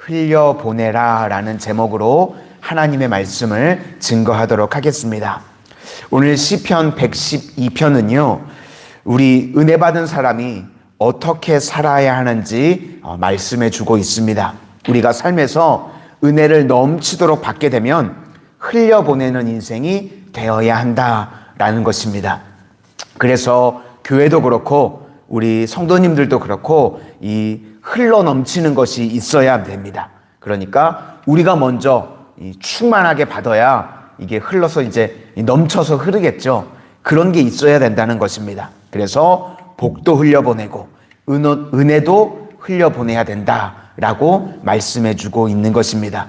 흘려보내라 라는 제목으로 하나님의 말씀을 증거하도록 하겠습니다. 오늘 시편 112편은요, 우리 은혜 받은 사람이 어떻게 살아야 하는지 말씀해 주고 있습니다. 우리가 삶에서 은혜를 넘치도록 받게 되면 흘려보내는 인생이 되어야 한다라는 것입니다. 그래서 교회도 그렇고 우리 성도님들도 그렇고 이 흘러 넘치는 것이 있어야 됩니다. 그러니까 우리가 먼저 충만하게 받아야 이게 흘러서 이제 넘쳐서 흐르겠죠. 그런 게 있어야 된다는 것입니다. 그래서 복도 흘려보내고 은혜도 흘려보내야 된다라고 말씀해 주고 있는 것입니다.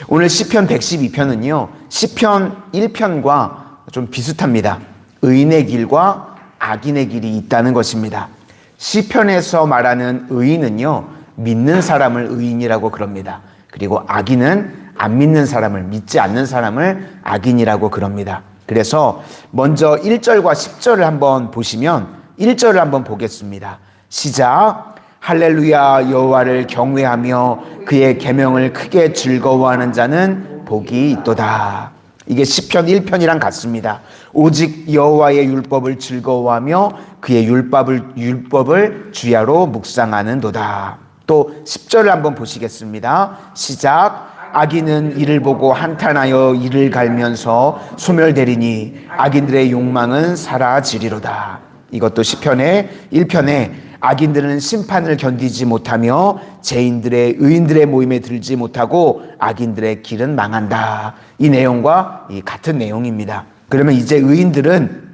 오늘 시편 112편은요, 시편 1편과 좀 비슷합니다. 의인의 길과 악인의 길이 있다는 것입니다. 시편에서 말하는 의인은요, 믿는 사람을 의인이라고 그럽니다. 그리고 악인은 안 믿는 사람을, 믿지 않는 사람을 악인이라고 그럽니다. 그래서 먼저 1절과 10절을 한번 보시면 1절을 한번 보겠습니다. 시작. 할렐루야, 여호와를 경외하며 그의 계명을 크게 즐거워하는 자는 복이 있도다. 이게 시편 1편이랑 같습니다. 오직 여호와의 율법을 즐거워하며 그의 율법을 주야로 묵상하는도다. 또 10절을 한번 보시겠습니다. 시작. 악인은 이를 보고 한탄하여 이를 갈면서 소멸되리니 악인들의 욕망은 사라지리로다. 이것도 시편의 1편에 악인들은 심판을 견디지 못하며 의인들의 모임에 들지 못하고 악인들의 길은 망한다. 이 내용과 같은 내용입니다. 그러면 이제 의인들은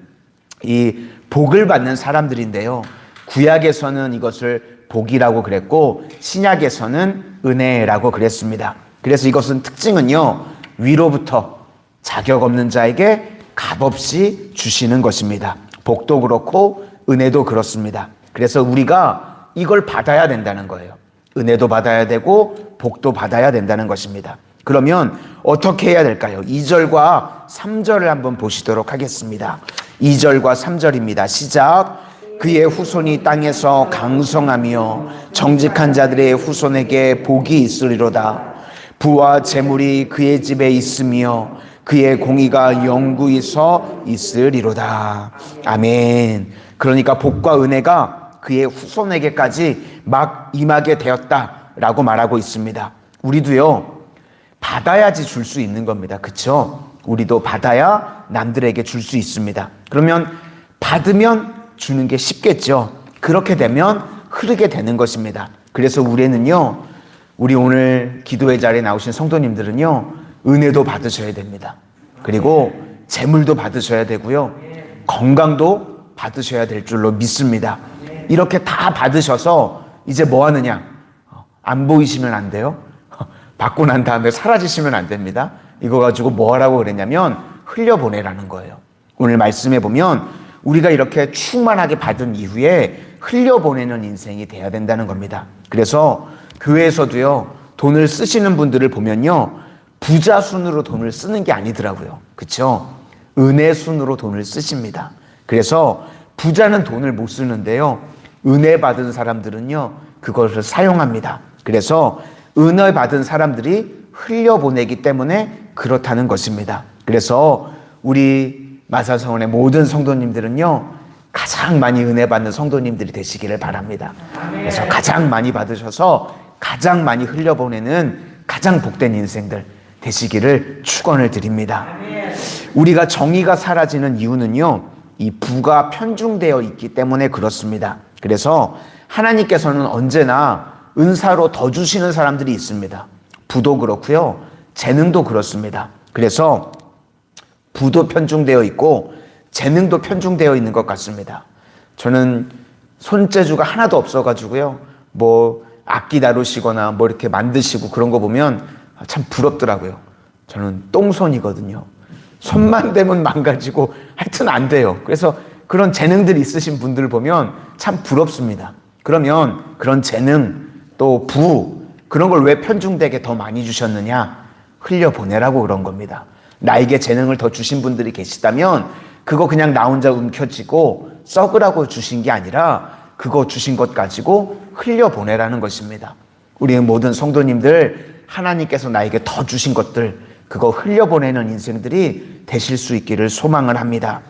이 복을 받는 사람들인데요. 구약에서는 이것을 복이라고 그랬고 신약에서는 은혜라고 그랬습니다. 그래서 이것은 특징은요, 위로부터 자격 없는 자에게 값없이 주시는 것입니다. 복도 그렇고 은혜도 그렇습니다. 그래서 우리가 이걸 받아야 된다는 거예요. 은혜도 받아야 되고 복도 받아야 된다는 것입니다. 그러면 어떻게 해야 될까요? 2절과 3절을 한번 보시도록 하겠습니다. 2절과 3절입니다. 시작. 그의 후손이 땅에서 강성하며 정직한 자들의 후손에게 복이 있으리로다. 부와 재물이 그의 집에 있으며 그의 공의가 영구히 서 있으리로다. 아멘. 그러니까 복과 은혜가 그의 후손에게까지 막 임하게 되었다라고 말하고 있습니다. 우리도요, 받아야지 줄 수 있는 겁니다. 그렇죠? 우리도 받아야 남들에게 줄 수 있습니다. 그러면 받으면 주는 게 쉽겠죠. 그렇게 되면 흐르게 되는 것입니다. 그래서 우리 오늘 기도의 자리에 나오신 성도님들은요, 은혜도 받으셔야 됩니다. 그리고 재물도 받으셔야 되고요, 건강도 받으셔야 될 줄로 믿습니다. 이렇게 다 받으셔서 이제 뭐 하느냐? 안 보이시면 안 돼요. 받고 난 다음에 사라지시면 안 됩니다. 이거 가지고 뭐 하라고 그랬냐면 흘려보내라는 거예요. 오늘 말씀해 보면 우리가 이렇게 충만하게 받은 이후에 흘려보내는 인생이 돼야 된다는 겁니다. 그래서 교회에서도요, 돈을 쓰시는 분들을 보면요, 부자 순으로 돈을 쓰는 게 아니더라고요. 그렇죠? 은혜 순으로 돈을 쓰십니다. 그래서 부자는 돈을 못 쓰는데요, 은혜 받은 사람들은요, 그것을 사용합니다. 그래서 은혜 받은 사람들이 흘려보내기 때문에 그렇다는 것입니다. 그래서 우리 마사성원의 모든 성도님들은요, 가장 많이 은혜 받는 성도님들이 되시기를 바랍니다. 그래서 가장 많이 받으셔서 가장 많이 흘려보내는 가장 복된 인생들 되시기를 축원을 드립니다. 우리가 정의가 사라지는 이유는요, 이 부가 편중되어 있기 때문에 그렇습니다. 그래서 하나님께서는 언제나 은사로 더 주시는 사람들이 있습니다. 부도 그렇고요, 재능도 그렇습니다. 그래서 부도 편중되어 있고 재능도 편중되어 있는 것 같습니다. 저는 손재주가 하나도 없어가지고요, 뭐 악기 다루시거나 뭐 이렇게 만드시고 그런 거 보면 참 부럽더라고요. 저는 똥손이거든요. 손만 대면 망가지고 하여튼 안 돼요. 그래서 그런 재능들 있으신 분들 보면 참 부럽습니다. 그러면 그런 재능 또 부 그런 걸 왜 편중되게 더 많이 주셨느냐? 흘려보내라고 그런 겁니다. 나에게 재능을 더 주신 분들이 계시다면 그거 그냥 나 혼자 움켜쥐고 썩으라고 주신 게 아니라 그거 주신 것 가지고 흘려보내라는 것입니다. 우리 모든 성도님들 하나님께서 나에게 더 주신 것들 그거 흘려보내는 인생들이 되실 수 있기를 소망을 합니다.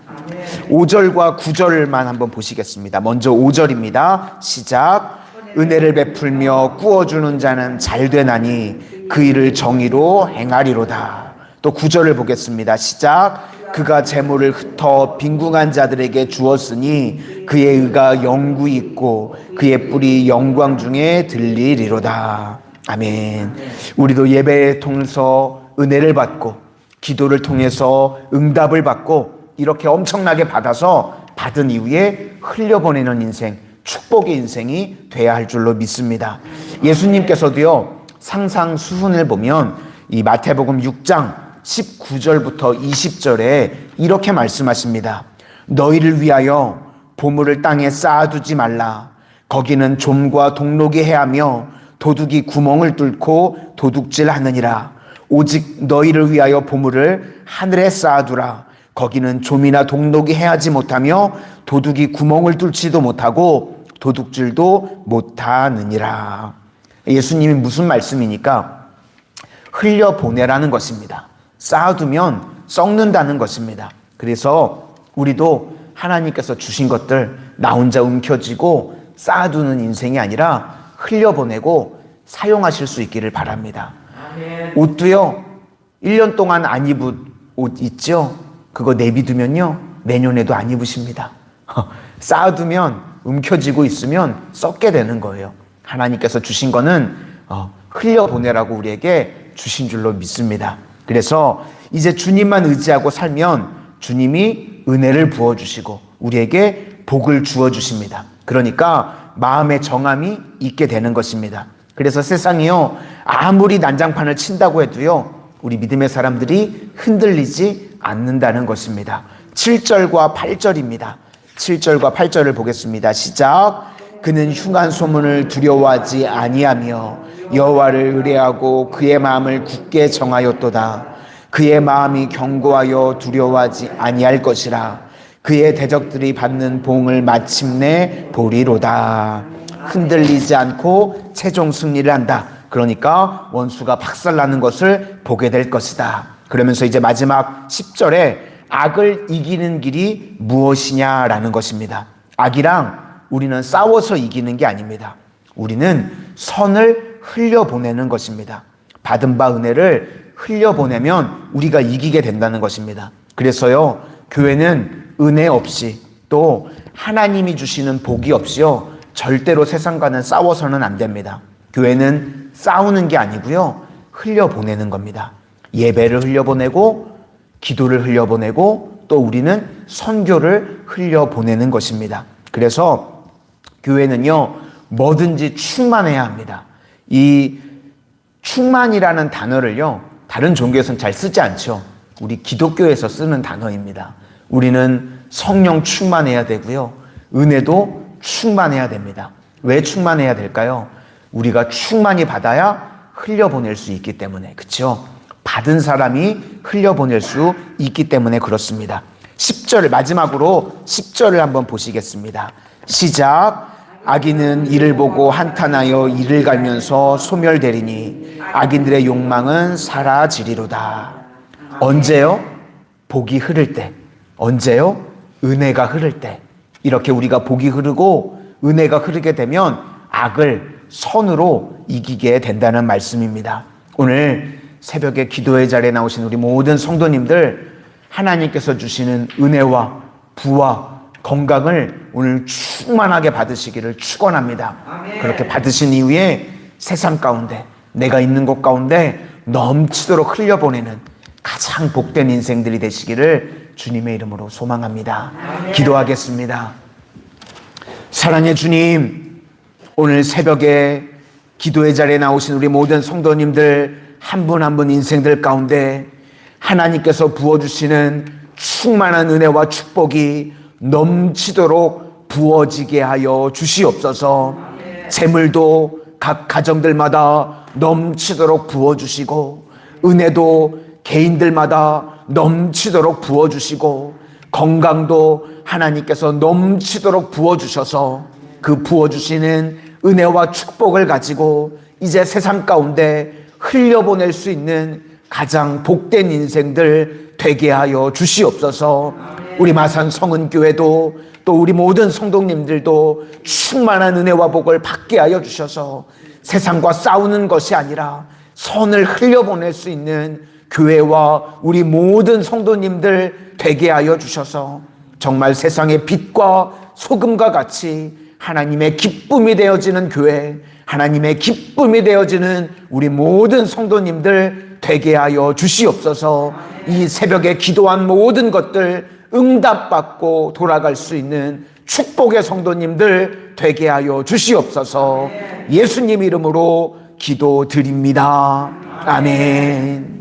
5절과 9절만 한번 보시겠습니다. 먼저 5절입니다. 시작. 은혜를 베풀며 꾸어주는 자는 잘되나니 그 일을 정의로 행하리로다. 또 9절을 보겠습니다. 시작. 그가 재물을 흩어 빈궁한 자들에게 주었으니 그의 의가 영구히 있고 그의 뿔이 영광 중에 들리리로다. 아멘. 우리도 예배를 통해서 은혜를 받고 기도를 통해서 응답을 받고 이렇게 엄청나게 받아서 받은 이후에 흘려보내는 인생, 축복의 인생이 돼야 할 줄로 믿습니다. 예수님께서도요, 상상수훈을 보면 이 마태복음 6장 19절부터 20절에 이렇게 말씀하십니다. 너희를 위하여 보물을 땅에 쌓아두지 말라. 거기는 좀과 동록이 해하며 도둑이 구멍을 뚫고 도둑질하느니라. 오직 너희를 위하여 보물을 하늘에 쌓아두라. 거기는 좀이나 동록이 해하지 못하며 도둑이 구멍을 뚫지도 못하고 도둑질도 못하느니라. 예수님이 무슨 말씀이니까 흘려보내라는 것입니다. 쌓아두면 썩는다는 것입니다. 그래서 우리도 하나님께서 주신 것들 나 혼자 움켜쥐고 쌓아두는 인생이 아니라 흘려보내고 사용하실 수 있기를 바랍니다. 옷도요, 1년 동안 안 입은 옷 있죠? 그거 내비두면요, 내년에도 안 입으십니다. 쌓아두면 움켜쥐고 있으면 썩게 되는 거예요. 하나님께서 주신 거는 흘려보내라고 우리에게 주신 줄로 믿습니다. 그래서 이제 주님만 의지하고 살면 주님이 은혜를 부어주시고 우리에게 복을 주어주십니다. 그러니까 마음의 정함이 있게 되는 것입니다. 그래서 세상이요, 아무리 난장판을 친다고 해도요, 우리 믿음의 사람들이 흔들리지 않는다는 것입니다. 7절과 8절입니다. 7절과 8절을 보겠습니다. 시작. 그는 흉한 소문을 두려워하지 아니하며 여호와를 의뢰하고 그의 마음을 굳게 정하였도다. 그의 마음이 견고하여 두려워하지 아니할 것이라. 그의 대적들이 받는 봉을 마침내 보리로다. 흔들리지 않고 최종 승리를 한다. 그러니까 원수가 박살나는 것을 보게 될 것이다. 그러면서 이제 마지막 10절에 악을 이기는 길이 무엇이냐라는 것입니다. 악이랑 우리는 싸워서 이기는 게 아닙니다. 우리는 선을 흘려보내는 것입니다. 받은 바 은혜를 흘려보내면 우리가 이기게 된다는 것입니다. 그래서요, 교회는 은혜 없이 또 하나님이 주시는 복이 없이요, 절대로 세상과는 싸워서는 안 됩니다. 교회는 싸우는 게 아니고요, 흘려보내는 겁니다. 예배를 흘려보내고 기도를 흘려보내고 또 우리는 선교를 흘려보내는 것입니다. 그래서 교회는요, 뭐든지 충만해야 합니다. 이 충만이라는 단어를요, 다른 종교에서는 잘 쓰지 않죠. 우리 기독교에서 쓰는 단어입니다. 우리는 성령 충만해야 되고요, 은혜도 충만해야 됩니다. 왜 충만해야 될까요? 우리가 충만히 받아야 흘려보낼 수 있기 때문에, 그렇죠? 받은 사람이 흘려보낼 수 있기 때문에 그렇습니다. 10절, 마지막으로 10절을 한번 보시겠습니다. 시작. 악인은 이를 보고 한탄하여 이를 갈면서 소멸되리니 악인들의 욕망은 사라지리로다. 언제요? 복이 흐를 때. 언제요? 은혜가 흐를 때. 이렇게 우리가 복이 흐르고 은혜가 흐르게 되면 악을 선으로 이기게 된다는 말씀입니다. 오늘 새벽에 기도의 자리에 나오신 우리 모든 성도님들, 하나님께서 주시는 은혜와 부와 건강을 오늘 충만하게 받으시기를 축원합니다. 그렇게 받으신 이후에 세상 가운데, 내가 있는 곳 가운데 넘치도록 흘려보내는 가장 복된 인생들이 되시기를 주님의 이름으로 소망합니다. 기도하겠습니다. 사랑의 주님, 오늘 새벽에 기도의 자리에 나오신 우리 모든 성도님들 한 분 한 분 인생들 가운데 하나님께서 부어주시는 충만한 은혜와 축복이 넘치도록 부어지게 하여 주시옵소서. 재물도 각 가정들마다 넘치도록 부어주시고, 은혜도 개인들마다 넘치도록 부어주시고, 건강도 하나님께서 넘치도록 부어주셔서 그 부어주시는 은혜와 축복을 가지고 이제 세상 가운데 흘려보낼 수 있는 가장 복된 인생들 되게 하여 주시옵소서. 우리 마산 성은교회도 또 우리 모든 성도님들도 충만한 은혜와 복을 받게 하여 주셔서 세상과 싸우는 것이 아니라 선을 흘려보낼 수 있는 교회와 우리 모든 성도님들 되게 하여 주셔서 정말 세상의 빛과 소금과 같이 하나님의 기쁨이 되어지는 교회, 하나님의 기쁨이 되어지는 우리 모든 성도님들 되게 하여 주시옵소서. 이 새벽에 기도한 모든 것들 응답받고 돌아갈 수 있는 축복의 성도님들 되게 하여 주시옵소서. 예수님 이름으로 기도드립니다. 아멘.